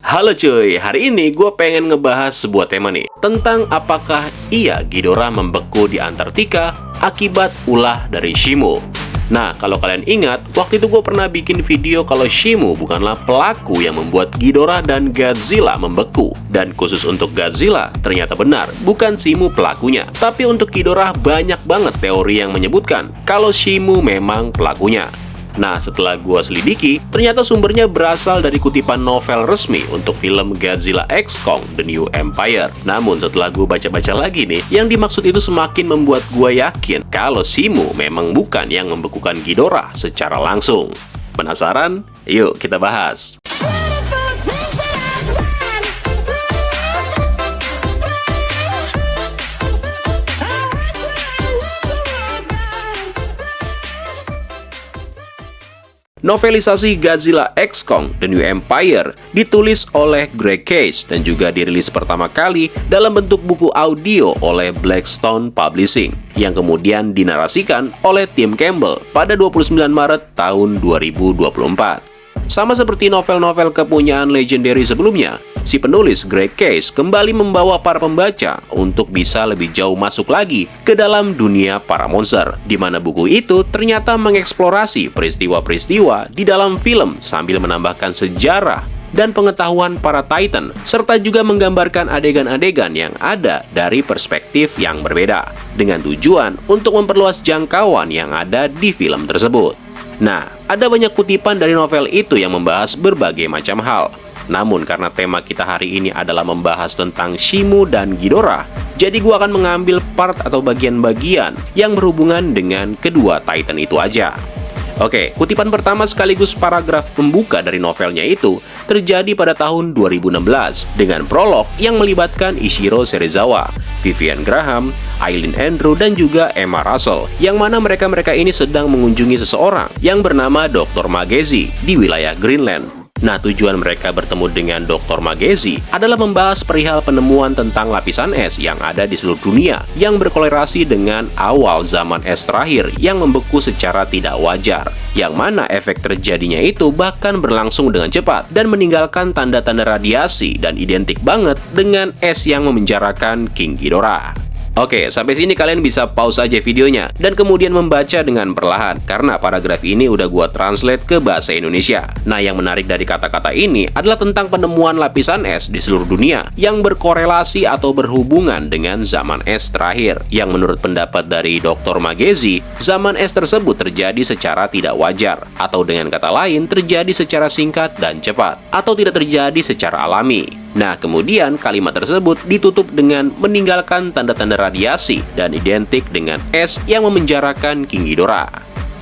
Halo cuy, hari ini gue pengen ngebahas sebuah tema nih tentang apakah iya Ghidorah membeku di Antartika akibat ulah dari Shimo. Nah, kalau kalian ingat, waktu itu gue pernah bikin video kalau Shimo bukanlah pelaku yang membuat Ghidorah dan Godzilla membeku. Dan khusus untuk Godzilla, ternyata benar, bukan Shimo pelakunya. Tapi untuk Ghidorah banyak banget teori yang menyebutkan kalau Shimo memang pelakunya. Nah, setelah gua selidiki, ternyata sumbernya berasal dari kutipan novel resmi untuk film Godzilla X Kong: The New Empire. Namun setelah gua baca-baca lagi nih, yang dimaksud itu semakin membuat gua yakin kalau Shimo memang bukan yang membekukan Ghidorah secara langsung. Penasaran? Yuk kita bahas. Novelisasi Godzilla X Kong: The New Empire ditulis oleh Greg Case dan juga dirilis pertama kali dalam bentuk buku audio oleh Blackstone Publishing yang kemudian dinarasikan oleh Tim Campbell pada 29 Maret tahun 2024. Sama seperti novel-novel kepunyaan legendary sebelumnya, si penulis Greg Case kembali membawa para pembaca untuk bisa lebih jauh masuk lagi ke dalam dunia para monster, di mana buku itu ternyata mengeksplorasi peristiwa-peristiwa di dalam film sambil menambahkan sejarah dan pengetahuan para Titan, serta juga menggambarkan adegan-adegan yang ada dari perspektif yang berbeda, dengan tujuan untuk memperluas jangkauan yang ada di film tersebut. Nah, ada banyak kutipan dari novel itu yang membahas berbagai macam hal. Namun karena tema kita hari ini adalah membahas tentang Shimo dan Ghidorah, jadi gua akan mengambil part atau bagian-bagian yang berhubungan dengan kedua Titan itu aja. Oke, kutipan pertama sekaligus paragraf pembuka dari novelnya itu terjadi pada tahun 2016 dengan prolog yang melibatkan Ishiro Serizawa, Vivian Graham, Eileen Andrew, dan juga Emma Russell, yang mana mereka-mereka ini sedang mengunjungi seseorang yang bernama Dr. Magezi di wilayah Greenland. Nah, tujuan mereka bertemu dengan Dr. Magezi adalah membahas perihal penemuan tentang lapisan es yang ada di seluruh dunia yang berkolerasi dengan awal zaman es terakhir yang membeku secara tidak wajar, yang mana efek terjadinya itu bahkan berlangsung dengan cepat dan meninggalkan tanda-tanda radiasi dan identik banget dengan es yang memenjarakan King Ghidorah. Oke, sampai sini kalian bisa pause aja videonya dan kemudian membaca dengan perlahan karena paragraf ini udah gua translate ke bahasa Indonesia. Nah, yang menarik dari kata-kata ini adalah tentang penemuan lapisan es di seluruh dunia yang berkorelasi atau berhubungan dengan zaman es terakhir. Yang menurut pendapat dari Dr. Magezi, zaman es tersebut terjadi secara tidak wajar, atau dengan kata lain terjadi secara singkat dan cepat, atau tidak terjadi secara alami. Nah, kemudian kalimat tersebut ditutup dengan meninggalkan tanda-tanda radiasi dan identik dengan es yang memenjarakan King Ghidorah.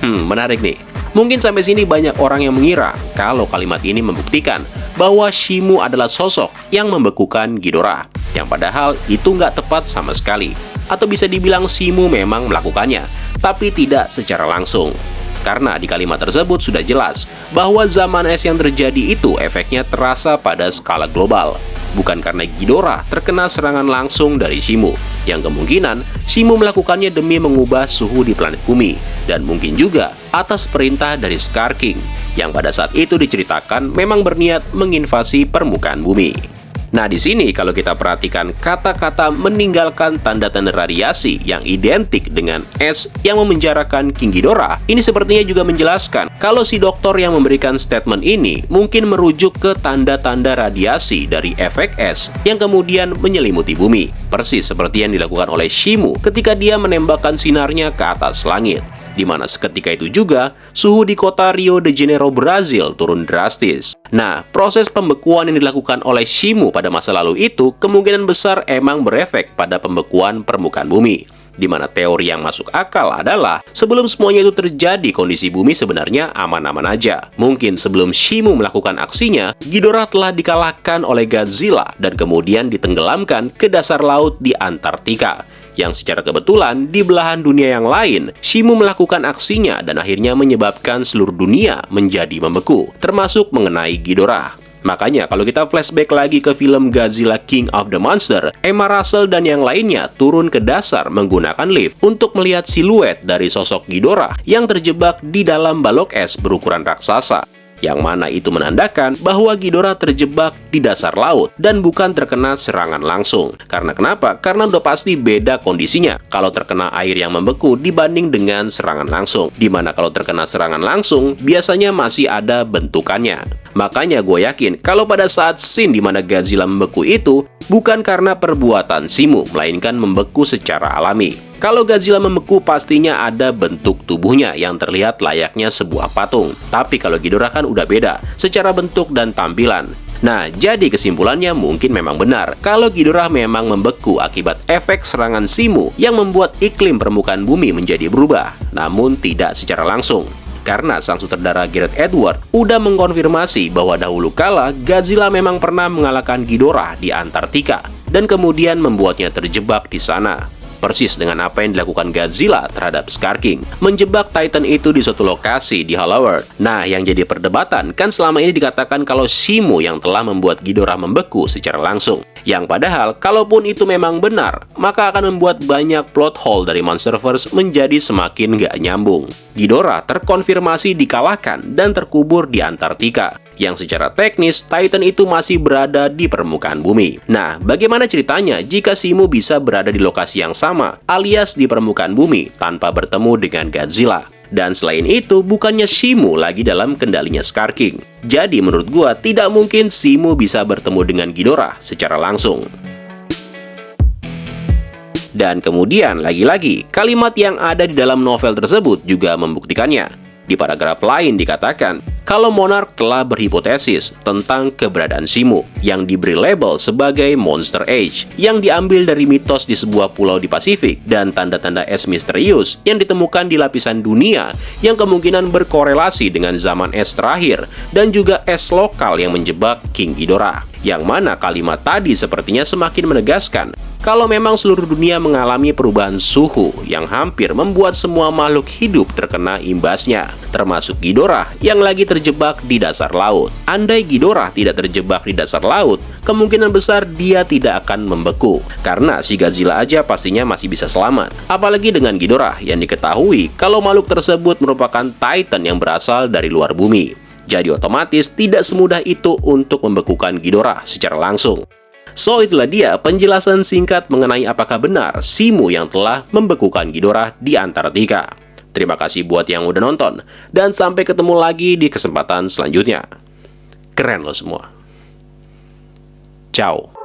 Menarik nih. Mungkin sampai sini banyak orang yang mengira kalau kalimat ini membuktikan bahwa Shimo adalah sosok yang membekukan Ghidorah, yang padahal itu nggak tepat sama sekali. Atau bisa dibilang Shimo memang melakukannya, tapi tidak secara langsung. Karena di kalimat tersebut sudah jelas bahwa zaman es yang terjadi itu efeknya terasa pada skala global, bukan karena Ghidorah terkena serangan langsung dari Shimo, yang kemungkinan Shimo melakukannya demi mengubah suhu di planet bumi, dan mungkin juga atas perintah dari Scar King, yang pada saat itu diceritakan memang berniat menginvasi permukaan bumi. Nah, di sini kalau kita perhatikan kata-kata meninggalkan tanda-tanda radiasi yang identik dengan es yang memenjarakan King Ghidorah, ini sepertinya juga menjelaskan kalau si dokter yang memberikan statement ini mungkin merujuk ke tanda-tanda radiasi dari efek es yang kemudian menyelimuti bumi, persis seperti yang dilakukan oleh Shimo ketika dia menembakkan sinarnya ke atas langit, di mana seketika itu juga suhu di kota Rio de Janeiro, Brazil turun drastis. Nah, proses pembekuan yang dilakukan oleh Shimo pada masa lalu itu kemungkinan besar emang berefek pada pembekuan permukaan bumi, di mana teori yang masuk akal adalah sebelum semuanya itu terjadi kondisi bumi sebenarnya aman-aman aja. Mungkin sebelum Shimo melakukan aksinya, Ghidorah telah dikalahkan oleh Godzilla dan kemudian ditenggelamkan ke dasar laut di Antartika, yang secara kebetulan di belahan dunia yang lain, Shimo melakukan aksinya dan akhirnya menyebabkan seluruh dunia menjadi membeku, termasuk mengenai Ghidorah. Makanya kalau kita flashback lagi ke film Godzilla King of the Monster, Emma Russell dan yang lainnya turun ke dasar menggunakan lift untuk melihat siluet dari sosok Ghidorah yang terjebak di dalam balok es berukuran raksasa. yang mana itu menandakan bahwa Ghidorah terjebak di dasar laut dan bukan terkena serangan langsung. Karena kenapa? Karena udah pasti beda kondisinya kalau terkena air yang membeku dibanding dengan serangan langsung. Dimana kalau terkena serangan langsung, biasanya masih ada bentukannya. Makanya gue yakin kalau pada saat scene dimana Godzilla membeku itu bukan karena perbuatan Shimo, melainkan membeku secara alami. Kalau Godzilla membeku pastinya ada bentuk tubuhnya yang terlihat layaknya sebuah patung. Tapi kalau Ghidorah kan udah beda secara bentuk dan tampilan. Nah, jadi kesimpulannya mungkin memang benar kalau Ghidorah memang membeku akibat efek serangan Shimo yang membuat iklim permukaan bumi menjadi berubah, namun tidak secara langsung. Karena sang sutradara Gareth Edwards udah mengkonfirmasi bahwa dahulu kala Godzilla memang pernah mengalahkan Ghidorah di Antartika dan kemudian membuatnya terjebak di sana. Persis dengan apa yang dilakukan Godzilla terhadap Scar King, menjebak Titan itu di suatu lokasi di Hollow Earth. Nah, yang jadi perdebatan kan selama ini dikatakan kalau Shimo yang telah membuat Ghidorah membeku secara langsung. Yang padahal, kalaupun itu memang benar, maka akan membuat banyak plot hole dari Monsterverse menjadi semakin nggak nyambung. Ghidorah terkonfirmasi dikalahkan dan terkubur di Antartika, yang secara teknis Titan itu masih berada di permukaan bumi. Nah, bagaimana ceritanya jika Shimo bisa berada di lokasi yang sama, alias di permukaan bumi, tanpa bertemu dengan Godzilla? Dan selain itu, bukannya Shimo lagi dalam kendalinya Scar King. Jadi menurut gua, tidak mungkin Shimo bisa bertemu dengan Ghidorah secara langsung. Dan kemudian, lagi-lagi, kalimat yang ada di dalam novel tersebut juga membuktikannya. Di paragraf lain dikatakan, kalau Monarch telah berhipotesis tentang keberadaan Shimo yang diberi label sebagai Monster Age, yang diambil dari mitos di sebuah pulau di Pasifik dan tanda-tanda es misterius yang ditemukan di lapisan dunia yang kemungkinan berkorelasi dengan zaman es terakhir dan juga es lokal yang menjebak King Ghidorah. Yang mana kalimat tadi sepertinya semakin menegaskan kalau memang seluruh dunia mengalami perubahan suhu yang hampir membuat semua makhluk hidup terkena imbasnya, termasuk Ghidorah yang lagi terjebak di dasar laut. Andai Ghidorah tidak terjebak di dasar laut, kemungkinan besar dia tidak akan membeku, karena si Godzilla aja pastinya masih bisa selamat. Apalagi dengan Ghidorah yang diketahui kalau makhluk tersebut merupakan Titan yang berasal dari luar bumi. Jadi otomatis tidak semudah itu untuk membekukan Ghidorah secara langsung. So, itulah dia penjelasan singkat mengenai apakah benar Shimo yang telah membekukan Ghidorah di Antartika. Terima kasih buat yang udah nonton, dan sampai ketemu lagi di kesempatan selanjutnya. Keren lo semua. Ciao.